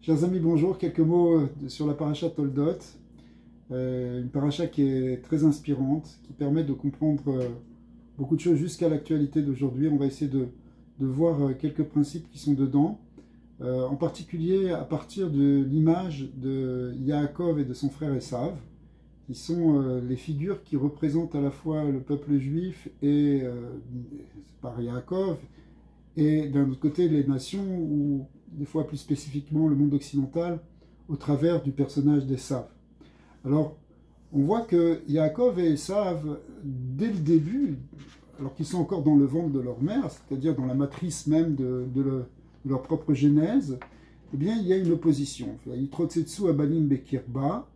Chers amis, bonjour. Quelques mots sur la paracha Toldot. Une paracha qui est très inspirante, qui permet de comprendre beaucoup de choses jusqu'à l'actualité d'aujourd'hui. On va essayer de voir quelques principes qui sont dedans, en particulier à partir de l'image de Yaakov et de son frère Esav, qui sont les figures qui représentent à la fois le peuple juif et par Yaakov, et d'un autre côté les nations, ou des fois plus spécifiquement le monde occidental, au travers du personnage d'Esav. Alors, on voit que Yaakov et Esav, dès le début, alors qu'ils sont encore dans le ventre de leur mère, c'est-à-dire dans la matrice même de leur propre genèse, eh bien, il y a une opposition. Yitrotsetsu abanim bekirba,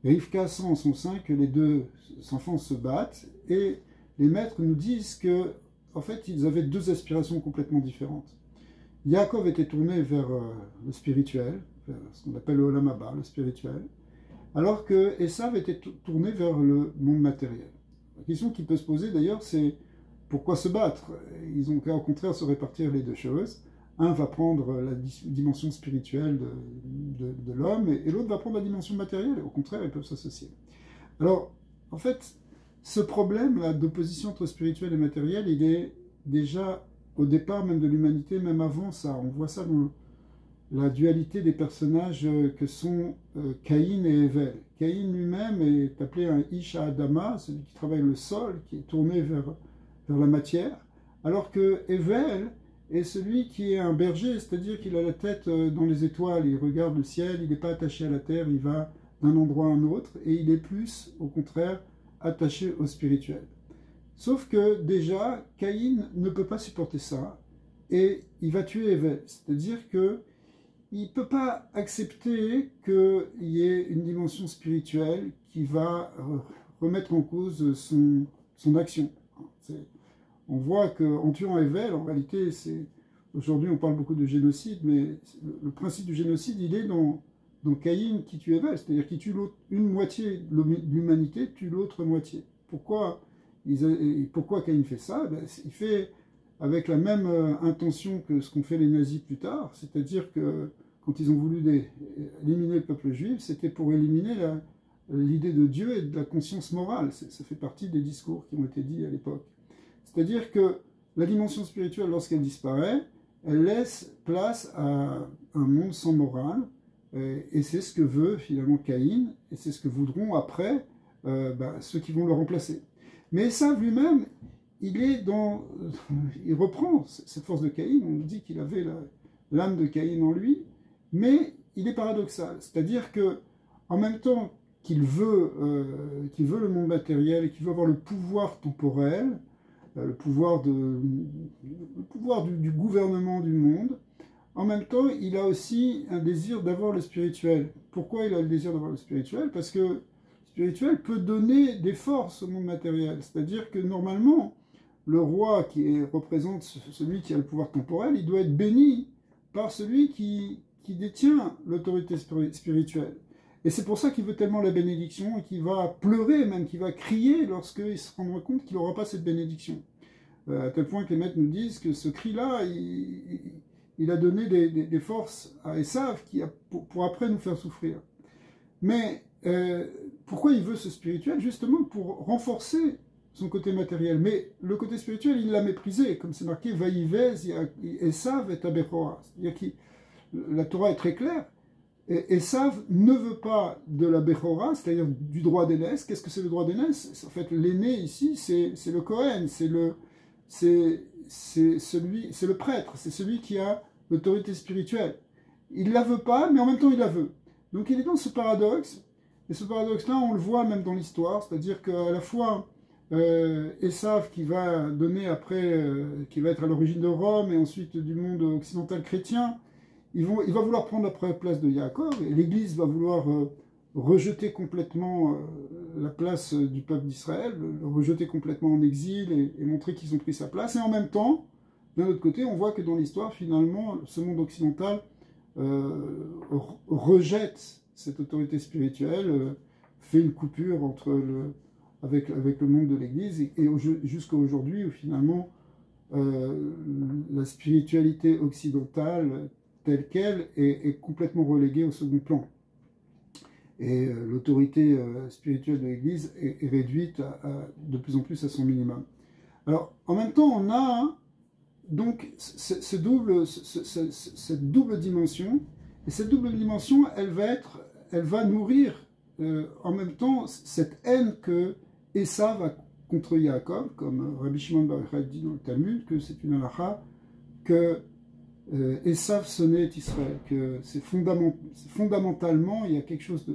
Rivka sent en son sein que les deux enfants se battent, et les maîtres nous disent que, en fait, ils avaient deux aspirations complètement différentes. Yaakov était tourné vers le spirituel, vers ce qu'on appelle le Olam Haba, le spirituel, alors que Esav était tourné vers le monde matériel. La question qui peut se poser d'ailleurs, c'est pourquoi se battre? Ils ont qu'à au contraire se répartir les deux choses. Un va prendre la dimension spirituelle de l'homme et l'autre va prendre la dimension matérielle. Au contraire, ils peuvent s'associer. Alors, en fait, ce problème-là d'opposition entre spirituel et matériel, il est déjà au départ même de l'humanité, même avant ça. On voit ça dans la dualité des personnages que sont Caïn et Hevel. Caïn lui-même est appelé un Ish Adama, celui qui travaille le sol, qui est tourné vers la matière, alors que Hevel est celui qui est un berger, c'est-à-dire qu'il a la tête dans les étoiles, il regarde le ciel, il n'est pas attaché à la terre, il va d'un endroit à un autre, et il est plus, au contraire, attaché au spirituel. Sauf que déjà, Caïn ne peut pas supporter ça, et il va tuer Hevel, c'est-à-dire que il ne peut pas accepter qu'il y ait une dimension spirituelle qui va remettre en cause son action. On voit qu'en tuant Hevel, en réalité, aujourd'hui on parle beaucoup de génocide, mais le principe du génocide, il est dans Caïn qui tue Hevel, c'est-à-dire qu'il tue une moitié de l'humanité, tue l'autre moitié. Pourquoi Caïn fait ça? Il fait avec la même intention que ce qu'ont fait les nazis plus tard, c'est-à-dire que quand ils ont voulu éliminer le peuple juif, c'était pour éliminer l'idée de Dieu et de la conscience morale. Ça fait partie des discours qui ont été dits à l'époque. C'est-à-dire que la dimension spirituelle, lorsqu'elle disparaît, elle laisse place à un monde sans morale, et c'est ce que veut finalement Caïn, et c'est ce que voudront après ceux qui vont le remplacer. Mais Esav lui-même, il reprend cette force de Caïn. On dit qu'il avait l'âme de Caïn en lui, mais il est paradoxal. C'est-à-dire que en même temps qu'il veut le monde matériel et qu'il veut avoir le pouvoir temporel, le pouvoir du gouvernement du monde, en même temps, il a aussi un désir d'avoir le spirituel. Pourquoi il a le désir d'avoir le spirituel? Parce que le spirituel peut donner des forces au monde matériel. C'est-à-dire que normalement, le roi qui représente celui qui a le pouvoir temporel, il doit être béni par celui qui détient l'autorité spirituelle. Et c'est pour ça qu'il veut tellement la bénédiction et qu'il va pleurer, même qu'il va crier lorsqu'il se rendra compte qu'il n'aura pas cette bénédiction. À tel point que les maîtres nous disent que ce cri-là, il a donné des forces à Esav pour après nous faire souffrir. Mais pourquoi il veut ce spirituel? Justement pour renforcer son côté matériel. Mais le côté spirituel, il l'a méprisé, comme c'est marqué, Vaïvez, Esav et Abechora. C'est-à-dire que la Torah est très claire. Esav ne veut pas de la Bechora, c'est-à-dire du droit d'aînesse. Qu'est-ce que c'est le droit d'aînesse? En fait, l'aîné ici, c'est le Kohen, c'est le prêtre, c'est celui qui a l'autorité spirituelle. Il ne la veut pas, mais en même temps, il la veut. Donc, il est dans ce paradoxe. Et ce paradoxe-là, on le voit même dans l'histoire, c'est-à-dire qu'à la fois, Esav qui va donner après, qui va être à l'origine de Rome et ensuite du monde occidental chrétien, il va vouloir prendre la place de Yaakov, et l'Église va vouloir rejeter complètement la place du peuple d'Israël, le rejeter complètement en exil et montrer qu'ils ont pris sa place. Et en même temps, d'un autre côté, on voit que dans l'histoire, finalement, ce monde occidental rejette cette autorité spirituelle, fait une coupure avec le monde de l'Église, et jusqu'à aujourd'hui, où finalement, la spiritualité occidentale telle qu'elle est complètement reléguée au second plan. Et l'autorité spirituelle de l'Église est réduite de plus en plus à son minimum. Alors, en même temps, on a donc cette double dimension, et cette double dimension, elle va nourrir en même temps cette haine que Esav a contre Yaakov, comme Rabbi Shimon bar Yochai dit dans le Talmud, que c'est une halakha, que Esav sonnait Israël, que c'est fondamentalement, il y a quelque chose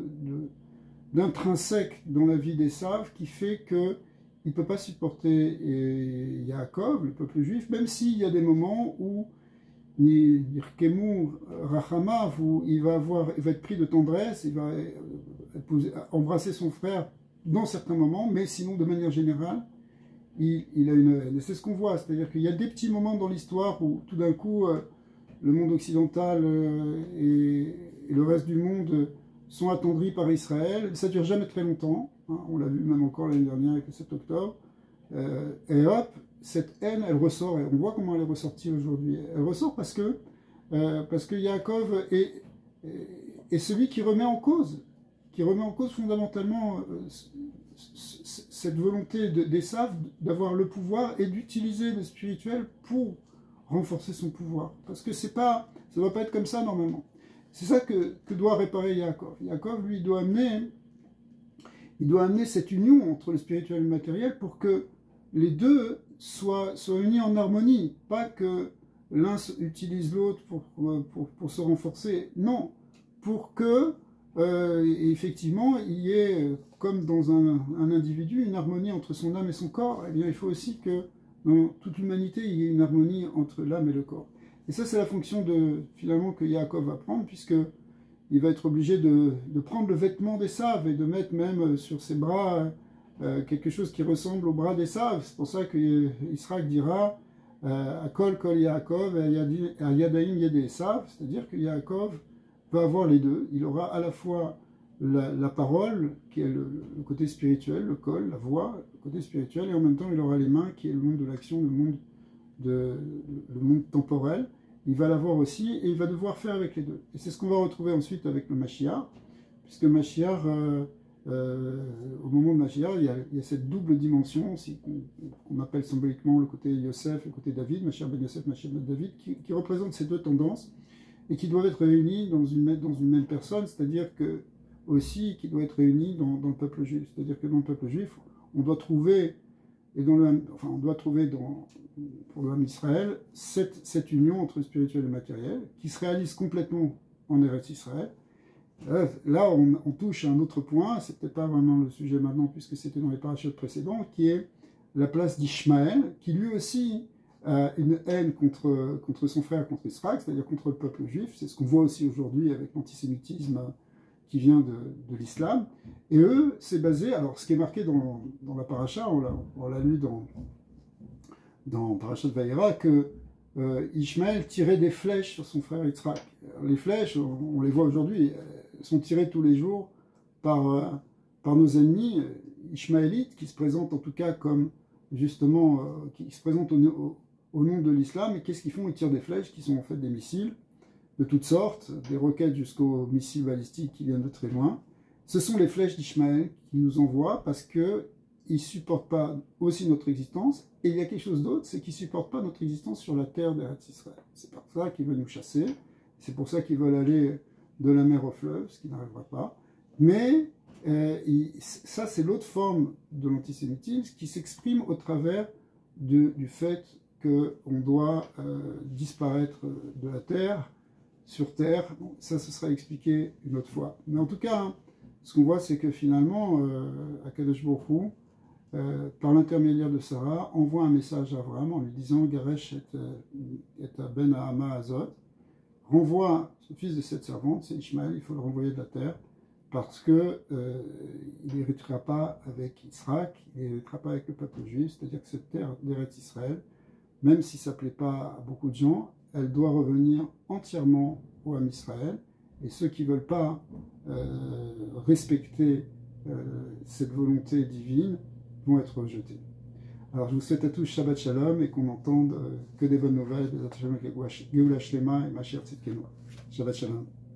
d'intrinsèque dans la vie d'Esav qui fait que il ne peut pas supporter Yaakov, le peuple juif, même s'il y a des moments où Nirkemu Rachama, où il va être pris de tendresse, il va embrasser son frère dans certains moments, mais sinon, de manière générale, il a une haine. Et c'est ce qu'on voit, c'est-à-dire qu'il y a des petits moments dans l'histoire où tout d'un coup, le monde occidental et le reste du monde sont attendris par Israël. Ça ne dure jamais très longtemps, hein, on l'a vu même encore l'année dernière avec le 7 octobre. Et hop, cette haine, elle ressort, et on voit comment elle est ressortie aujourd'hui. Elle ressort parce que Yaakov est celui qui remet en cause fondamentalement cette volonté d'Esav d'avoir le pouvoir et d'utiliser le spirituel pour renforcer son pouvoir. Parce que ça ne doit pas être comme ça normalement. C'est ça que doit réparer Yaakov. Yaakov, lui, il doit amener cette union entre le spirituel et le matériel pour que les deux soient unis en harmonie. Pas que l'un utilise l'autre pour se renforcer. Non, pour que effectivement, il y ait, comme dans un individu, une harmonie entre son âme et son corps. Eh bien, il faut aussi que dans toute l'humanité, il y ait une harmonie entre l'âme et le corps. Et ça, c'est la fonction finalement que Yaakov va prendre, puisqu'il va être obligé de prendre le vêtement d'Esav et de mettre même sur ses bras quelque chose qui ressemble au bras d'Esav. C'est pour ça que Israël dira Akol kol Yaakov et Yadaim yedei Esav, c'est-à-dire que Yaakov va avoir les deux. Il aura à la fois la parole, qui est le côté spirituel, le kol, la voix, le côté spirituel, et en même temps il aura les mains, qui est le monde de l'action, le monde temporel. Il va l'avoir aussi, et il va devoir faire avec les deux. Et c'est ce qu'on va retrouver ensuite avec le Mashiach, puisque Mashiach, au moment de Mashiach, il y a cette double dimension, qu'on appelle symboliquement le côté Yosef et le côté David, Mashiach ben Yosef, Mashiach ben David, qui représentent ces deux tendances, et qui doivent être réunis dans une même personne, c'est-à-dire que aussi qui doit être réunis dans le peuple juif. C'est-à-dire que dans le peuple juif, on doit trouver, pour le même Israël, cette union entre le spirituel et le matériel, qui se réalise complètement en Eretz Israël. Là, on touche à un autre point, c'est peut-être pas vraiment le sujet maintenant, puisque c'était dans les parachutes précédents, qui est la place d'Ishmaël, qui lui aussi une haine contre son frère, contre Israël, c'est-à-dire contre le peuple juif. C'est ce qu'on voit aussi aujourd'hui avec l'antisémitisme qui vient de l'islam. Et eux, c'est basé, alors ce qui est marqué dans la paracha, on l'a lu dans Parashat Vayera, que Ishmaël tirait des flèches sur son frère Yitzhak. Les flèches, on les voit aujourd'hui, sont tirées tous les jours par nos ennemis ishmaélites, qui se présentent en tout cas comme justement, qui se présentent au nom de l'islam. Et qu'est-ce qu'ils font? Ils tirent des flèches qui sont en fait des missiles de toutes sortes, des roquettes jusqu'aux missiles balistiques qui viennent de très loin. Ce sont les flèches d'Ishmaël qui nous envoient parce qu'ils ne supportent pas aussi notre existence. Et il y a quelque chose d'autre, c'est qu'ils ne supportent pas notre existence sur la terre d'Eretz Israël. C'est pour ça qu'ils veulent nous chasser, c'est pour ça qu'ils veulent aller de la mer au fleuve, ce qui n'arrivera pas. Mais ça, c'est l'autre forme de l'antisémitisme qui s'exprime au travers du fait qu'on doit disparaître de la terre, sur terre. Bon, ça, ce sera expliqué une autre fois. Mais en tout cas, hein, ce qu'on voit, c'est que finalement, Akadosh Baruch Hu, par l'intermédiaire de Sarah, envoie un message à Abraham en lui disant « Garesh et ben Hama Azot » renvoie ce fils de cette servante, c'est Ishmaël, il faut le renvoyer de la terre, parce que il n'héritera pas avec Israël, il n'héritera pas avec le peuple juif, c'est-à-dire que cette terre d'Eretz Israël, même si ça ne plaît pas à beaucoup de gens, elle doit revenir entièrement au Ham Israël, et ceux qui ne veulent pas respecter cette volonté divine vont être rejetés. Alors je vous souhaite à tous Shabbat Shalom et qu'on n'entende que des bonnes nouvelles, des Geoula Shlema et Mashiach Tzidkenu. Shabbat Shalom.